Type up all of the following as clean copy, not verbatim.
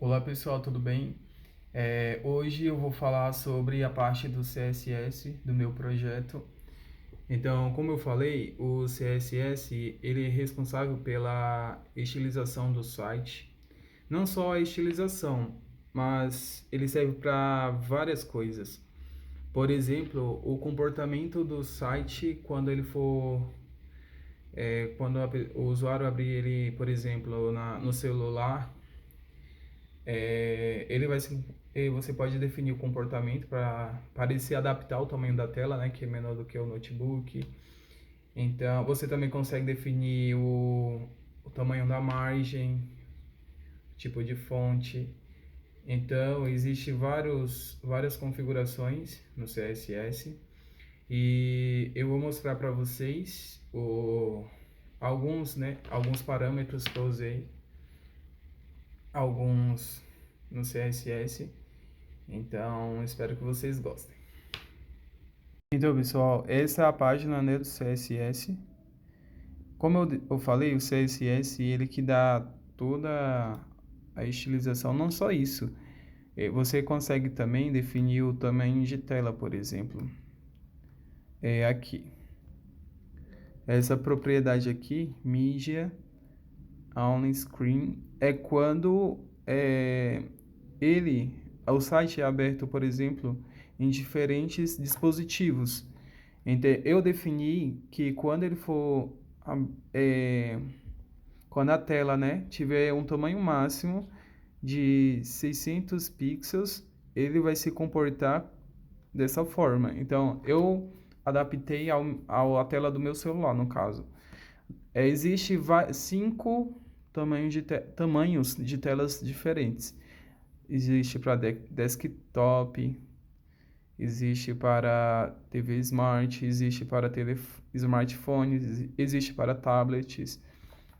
Olá pessoal, tudo bem? Hoje eu vou falar sobre a parte do CSS do meu projeto. Então, como eu falei, o CSS ele é responsável pela estilização do site. Não só a estilização, mas ele serve para várias coisas. Por exemplo, o comportamento do site quando ele for, o usuário abrir ele, por exemplo, no celular. Ele vai se, Você pode definir o comportamento para ele se adaptar ao tamanho da tela, né, que é menor do que o notebook. Então, você também consegue definir o tamanho da margem, tipo de fonte. Então, existe várias configurações no CSS e eu vou mostrar para vocês alguns parâmetros que eu usei, alguns no CSS. Então, espero que vocês gostem. Então, pessoal, essa é a página, né, do CSS. Como eu falei, o CSS, ele que dá toda a estilização, não só isso. Você consegue também definir o tamanho de tela, por exemplo. É aqui. Essa propriedade aqui, Media On Screen, é quando o site é aberto, por exemplo, em diferentes dispositivos. Então, eu defini que quando ele for, é, quando a tela, né, tiver um tamanho máximo de 600 pixels, ele vai se comportar dessa forma. Então, eu adaptei à tela do meu celular, no caso. Existe cinco tamanhos de telas diferentes. Existe para desktop, existe para TV Smart, existe para smartphones, existe para tablets.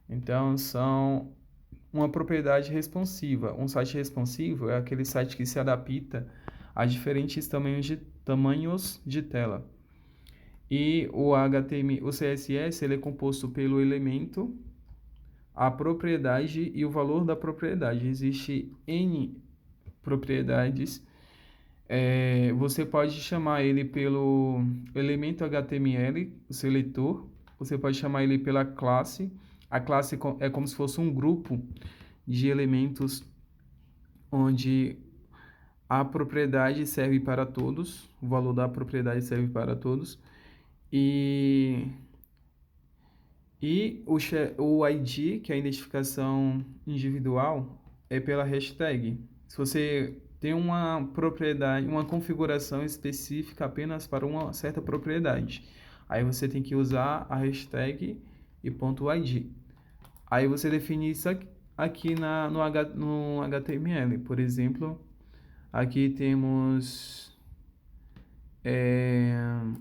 Então, são uma propriedade responsiva. Um site responsivo é aquele site que se adapta a diferentes tamanhos de tela. E o CSS ele é composto pelo elemento, a propriedade e o valor da propriedade. Existe N propriedades. Você pode chamar ele pelo elemento HTML, o seletor. Você pode chamar ele pela classe. A classe é como se fosse um grupo de elementos onde a propriedade serve para todos, o valor da propriedade serve para todos. E, o ID, que é a identificação individual, é pela hashtag. Se você tem uma propriedade, uma configuração específica apenas para uma certa propriedade, aí você tem que usar a hashtag e ponto .id. Aí você define isso aqui no HTML. Por exemplo, aqui temos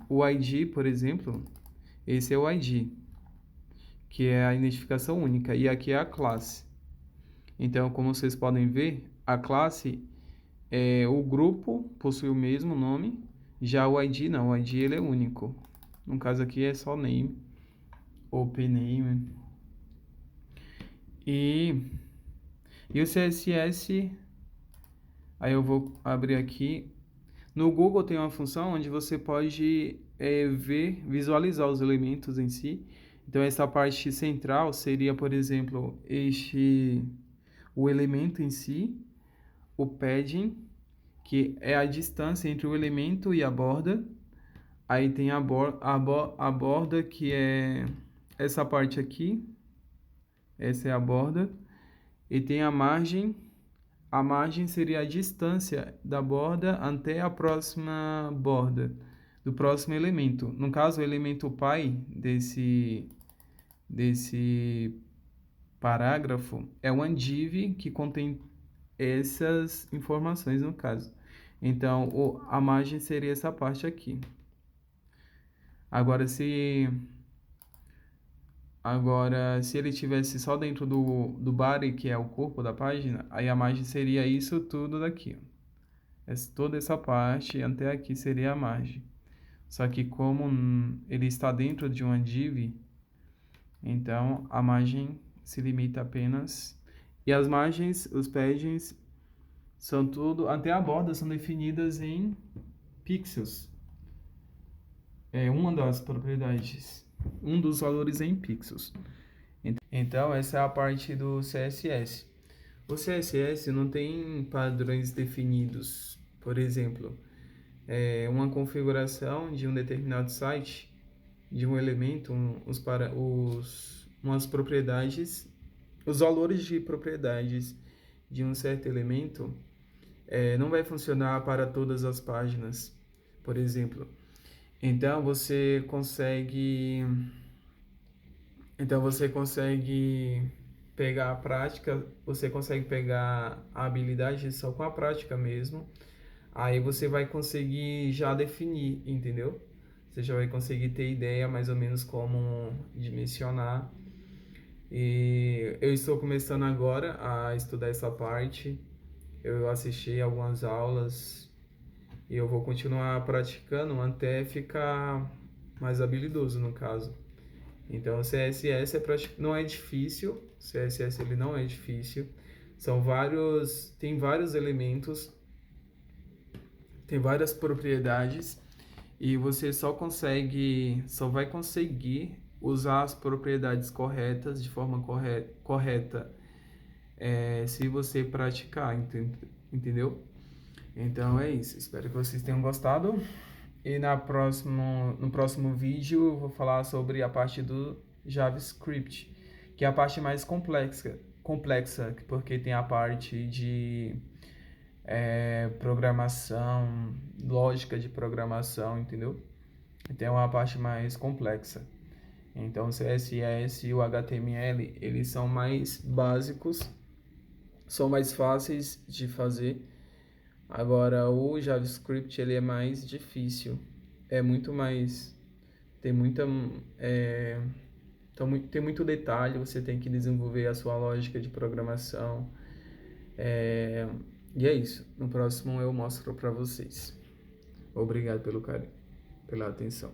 o ID, por exemplo. Esse é o ID, que é a identificação única. E aqui é a classe. Então, como vocês podem ver, a classe, o grupo possui o mesmo nome. Já o ID não, o ID ele é único. No caso aqui é só name, open name. E o CSS, aí eu vou abrir aqui. No Google tem uma função onde você pode visualizar os elementos em si. Então, essa parte central seria, por exemplo, o elemento em si, o padding, que é a distância entre o elemento e a borda. Aí tem a borda, que é essa parte aqui. Essa é a borda. E tem a margem. A margem seria a distância da borda até a próxima borda, do próximo elemento. No caso, o elemento pai desse parágrafo é o undiv, que contém essas informações no caso. Então, a margem seria essa parte aqui. Agora, se ele tivesse só dentro do body, que é o corpo da página, aí a margem seria isso tudo daqui. Toda essa parte até aqui seria a margem. Só que como ele está dentro de uma div, então a margem se limita apenas... E as margens, os paddings, São tudo, até a borda são definidas em pixels. É uma das propriedades, um dos valores é em pixels. Então, essa é a parte do CSS. O CSS não tem padrões definidos. Por exemplo, uma configuração de um determinado site, de um elemento, umas propriedades, os valores de propriedades de um certo elemento não vai funcionar para todas as páginas, por exemplo. Então você consegue pegar a prática, você consegue pegar a habilidade só com a prática mesmo. Aí você vai conseguir já definir, entendeu? Você já vai conseguir ter ideia mais ou menos como dimensionar. E eu estou começando agora a estudar essa parte. Eu assisti algumas aulas e eu vou continuar praticando até ficar mais habilidoso no caso. Então, o CSS não é difícil, CSS ele não é difícil. Tem vários elementos, tem várias propriedades e você só vai conseguir usar as propriedades corretas de forma correta se você praticar, entendeu? Então é isso, espero que vocês tenham gostado. E no próximo vídeo eu vou falar sobre a parte do JavaScript, que é a parte mais complexa porque tem a parte de programação, lógica de programação, entendeu? Então é uma parte mais complexa. Então o CSS e o HTML, eles são mais básicos, são mais fáceis de fazer. Agora o JavaScript ele é mais difícil, é muito mais, tem muita, tem muito detalhe, você tem que desenvolver a sua lógica de programação. E é isso. No próximo eu mostro para vocês. Obrigado pelo carinho, pela atenção.